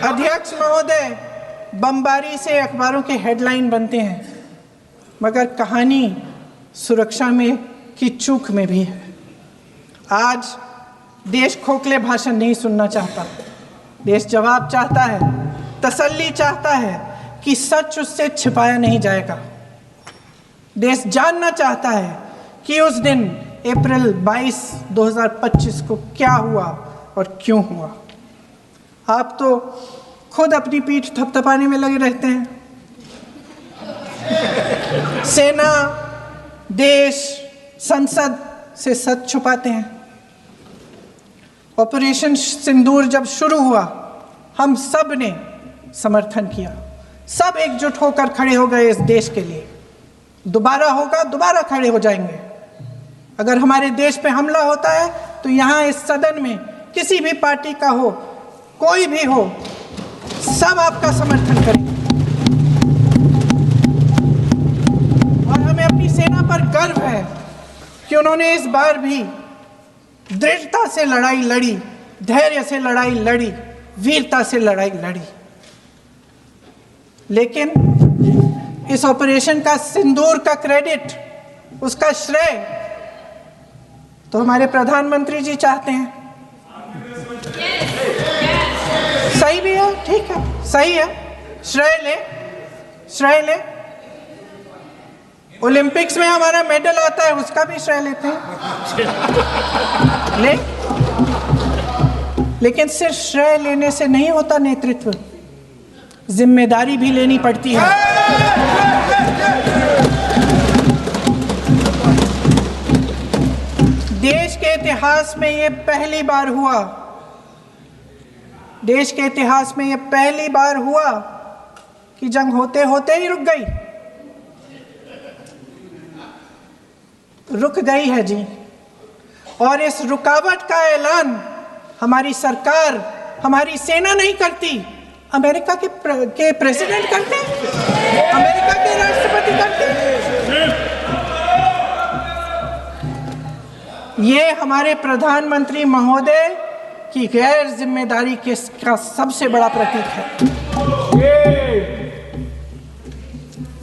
अध्यक्ष महोदय, बमबारी से अखबारों के हेडलाइन बनते हैं, मगर कहानी सुरक्षा में की चूक में भी है। आज देश खोखले भाषण नहीं सुनना चाहता, देश जवाब चाहता है, तसल्ली चाहता है कि सच उससे छिपाया नहीं जाएगा। देश जानना चाहता है कि उस दिन अप्रैल 22, 2025 को क्या हुआ और क्यों हुआ। आप तो खुद अपनी पीठ थपथपाने में लगे रहते हैं। सेना, देश, संसद से सच छुपाते हैं। ऑपरेशन सिंदूर जब शुरू हुआ, हम सब ने समर्थन किया, सब एकजुट होकर खड़े हो गए इस देश के लिए। दोबारा होगा, दोबारा खड़े हो जाएंगे। अगर हमारे देश पे हमला होता है तो यहाँ इस सदन में किसी भी पार्टी का हो, कोई भी हो, सब आपका समर्थन करेंगे। और हमें अपनी सेना पर गर्व है कि उन्होंने इस बार भी दृढ़ता से लड़ाई लड़ी, धैर्य से लड़ाई लड़ी, वीरता से लड़ाई लड़ी। लेकिन इस ऑपरेशन का सिंदूर का क्रेडिट, उसका श्रेय तो हमारे प्रधानमंत्री जी चाहते हैं। सही भी है, ठीक है, सही है, श्रेय ले। ओलंपिक्स में हमारा मेडल आता है, उसका भी श्रेय लेते हैं। लेकिन सिर्फ श्रेय लेने से नहीं होता नेतृत्व, जिम्मेदारी भी लेनी पड़ती है। देश के इतिहास में ये पहली बार हुआ, देश के इतिहास में ये पहली बार हुआ कि जंग होते होते ही रुक गई है जी। और इस रुकावट का ऐलान हमारी सरकार, हमारी सेना नहीं करती, अमेरिका के प्रेसिडेंट करते हैं, अमेरिका के राष्ट्रपति करते हैं। ये हमारे प्रधानमंत्री महोदय की गैर जिम्मेदारी का सबसे बड़ा प्रतीक है।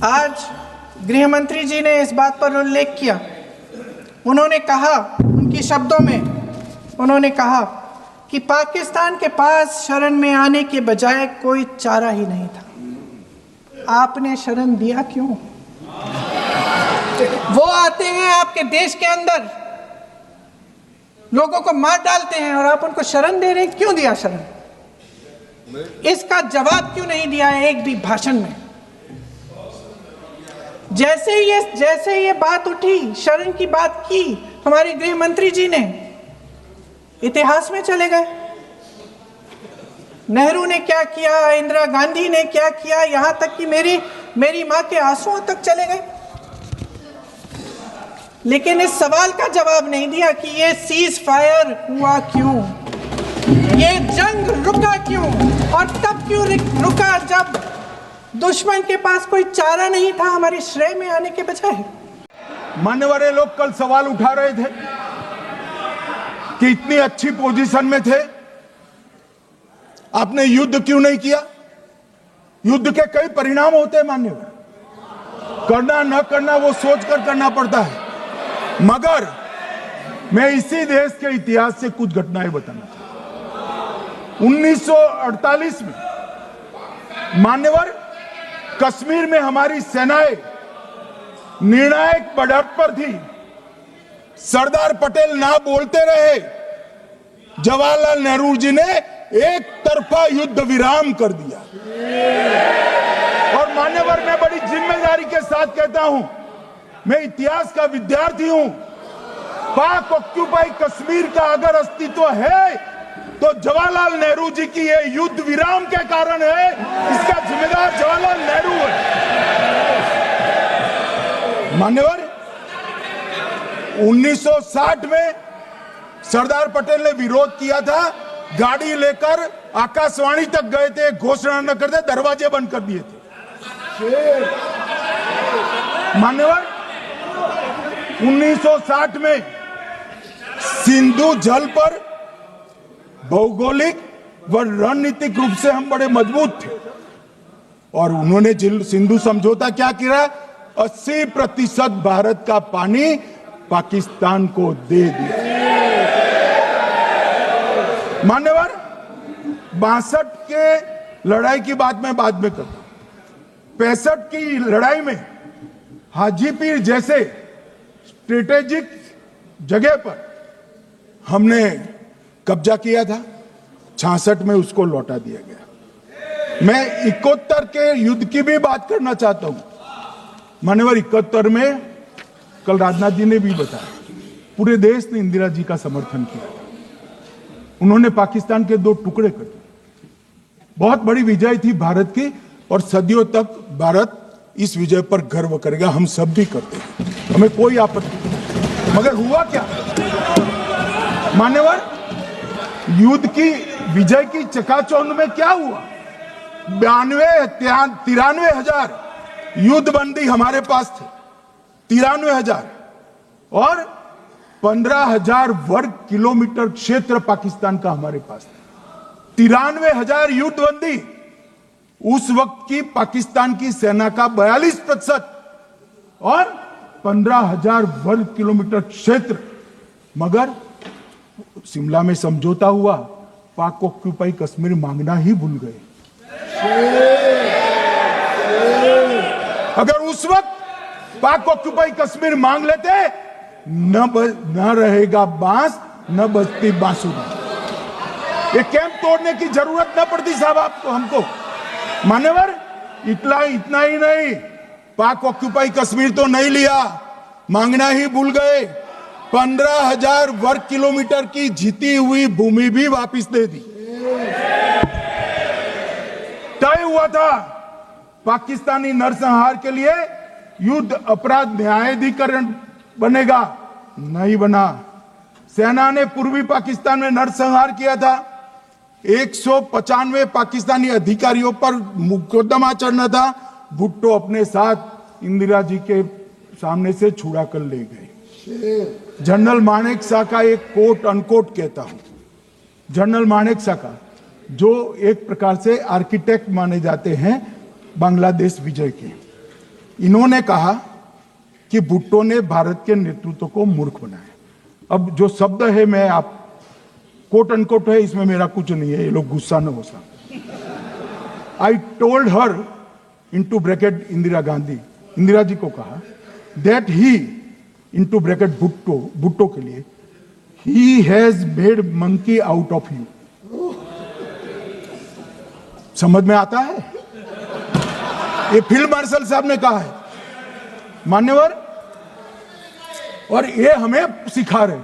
आज गृह मंत्री जी ने इस बात पर उल्लेख किया। उन्होंने कहा, उनके शब्दों में उन्होंने कहा कि पाकिस्तान के पास शरण में आने के बजाय कोई चारा ही नहीं था। आपने शरण दिया क्यों? वो आते हैं आपके देश के अंदर, लोगों को मार डालते हैं और आप उनको शरण दे रहे हैं। क्यों दिया शरण? इसका जवाब क्यों नहीं दिया एक भी भाषण में? जैसे ये बात उठी, शरण की बात की, हमारे गृह मंत्री जी ने इतिहास में चले गए। नेहरू ने क्या किया, इंदिरा गांधी ने क्या किया, यहां तक कि मेरी मां के आंसुओं तक चले गए। लेकिन इस सवाल का जवाब नहीं दिया कि ये सीज फायर हुआ क्यों, ये जंग रुका क्यों, और तब क्यों रुका जब दुश्मन के पास कोई चारा नहीं था हमारे श्रेय में आने के बजाय। मान्यवर लोग कल सवाल उठा रहे थे कि इतनी अच्छी पोजीशन में थे, आपने युद्ध क्यों नहीं किया? युद्ध के कई परिणाम होते हैं मान्यवर, करना न करना वो सोचकर करना पड़ता है। मगर मैं इसी देश के इतिहास से कुछ घटनाएं बताना चाहता हूं। 1948 में मान्यवर कश्मीर में हमारी सेनाएं निर्णायक बढ़त पर थी। सरदार पटेल ना बोलते रहे, जवाहरलाल नेहरू जी ने एक तरफा युद्ध विराम कर दिया। और मान्यवर मैं बड़ी जिम्मेदारी के साथ कहता हूं, मैं इतिहास का विद्यार्थी हूं। पाक ऑक्यूपाई कश्मीर का अगर अस्तित्व है तो जवाहरलाल नेहरू जी की ये युद्ध विराम के कारण है। इसका जिम्मेदार जवाहरलाल नेहरू है। मान्यवर 1960 में सरदार पटेल ने विरोध किया था, गाड़ी लेकर आकाशवाणी तक गए थे, घोषणा न करते दरवाजे बंद कर दिए थे। मान्यवर 1960 में सिंधु जल पर भौगोलिक वह रणनीतिक रूप से हम बड़े मजबूत थे और उन्होंने सिंधु समझौता क्या किया, 80% भारत का पानी पाकिस्तान को दे दिया। मान्यवर, 62 के लड़ाई की बात मैं बाद में करता हूं। 65 की लड़ाई में हाजीपीर जैसे स्ट्रेटेजिक जगह पर हमने कब्जा किया था, 66 में उसको लौटा दिया गया। मैं 71 के युद्ध की भी बात करना चाहता हूं। मान्यवर, 71 में कल राजनाथ जी ने भी बताया, पूरे देश ने इंदिरा जी का समर्थन किया था। उन्होंने पाकिस्तान के 2 टुकड़े कर दिए। बहुत बड़ी विजय थी भारत की और सदियों तक भारत इस विजय पर गर्व करेगा। हम सब भी करते हैं, हमें कोई आपत्ति नहीं। मगर हुआ क्या मान्यवर, युद्ध की विजय की चकाचौंध में क्या हुआ? 93 हजार युद्धबंदी हमारे पास थे, 93,000 और 15,000 वर्ग किलोमीटर क्षेत्र पाकिस्तान का हमारे पास था। 93,000 युद्धबंदी उस वक्त की पाकिस्तान की सेना का 42% और 15,000 वर्ग किलोमीटर क्षेत्र। मगर शिमला में समझौता हुआ, पाक ऑक्यूपाई कश्मीर मांगना ही भूल गए। अगर उस वक्त पाक ऑक्यूपाई कश्मीर मांग लेते, न रहेगा बांस न बजती बांसुरी। ये कैंप तोड़ने की जरूरत न पड़ती साहब आपको, हमको। मान्यवर, इतना ही नहीं, पाक ऑक्यूपाई कश्मीर तो नहीं लिया, मांगना ही भूल गए। 15,000 वर्ग किलोमीटर की जीती हुई भूमि भी वापस दे दी। तय हुआ था पाकिस्तानी नरसंहार के लिए युद्ध अपराध न्यायाधिकरण बनेगा, नहीं बना। सेना ने पूर्वी पाकिस्तान में नरसंहार किया था। 195 पाकिस्तानी अधिकारियों पर मुकदमा चढ़ना था। भुट्टो अपने साथ इंदिरा जी के सामने से छुड़ा कर ले गए। जनरल मानेक शॉ का एक कोट अनकोट कहता हूं, जनरल मानेक शॉ का, जो एक प्रकार से आर्किटेक्ट माने जाते हैं बांग्लादेश विजय के, इन्होंने कहा कि भुट्टो ने भारत के नेतृत्व को मूर्ख बनाया। अब जो शब्द है, मैं आप कोट अनकोट है, इसमें मेरा कुछ नहीं है, ये लोग गुस्सा न हो सकते। I told her into bracket Indira Gandhi, Indira ji को कहा that he into bracket Bhutto के लिए, he has made monkey out of you. समझ में आता है? ये फील्ड मार्शल साहब ने कहा है मान्यवर, और ये हमें सिखा रहे,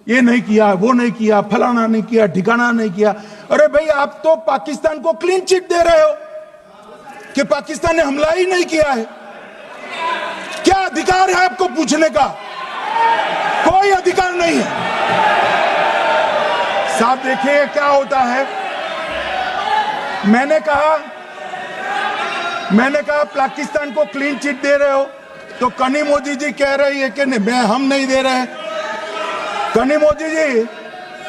ये नहीं किया, वो नहीं किया, फलाना नहीं किया, ठिकाना नहीं किया। अरे भाई, आप तो पाकिस्तान को क्लीन चिट दे रहे हो कि पाकिस्तान ने हमला ही नहीं किया है। क्या अधिकार है आपको पूछने का? कोई अधिकार नहीं है साहब। देखिए क्या होता है। मैंने कहा पाकिस्तान को क्लीन चिट दे रहे हो, तो कनिमोझी जी कह रही है कि नहीं, हम नहीं दे रहे हैं। कनिमोझी जी,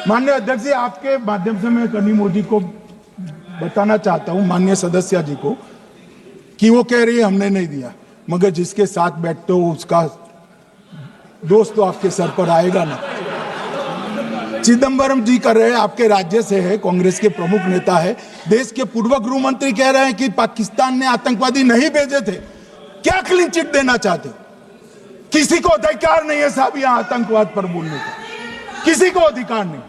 माननीय अध्यक्ष जी, आपके माध्यम से मैं कनिमोझी को बताना चाहता हूं, माननीय सदस्य जी को, कि वो कह रही है हमने नहीं दिया, मगर जिसके साथ बैठते हो उसका दोस्त तो आपके सर पर आएगा ना। चिदंबरम जी कर रहे हैं, आपके राज्य से है, कांग्रेस के प्रमुख नेता है। देश के पूर्व गृह मंत्री कह रहे हैं कि पाकिस्तान ने आतंकवादी नहीं भेजे थे। क्या क्लीन चिट देना चाहते? किसी को अधिकार नहीं है साहब यहां आतंकवाद पर बोलने का, किसी को अधिकार नहीं।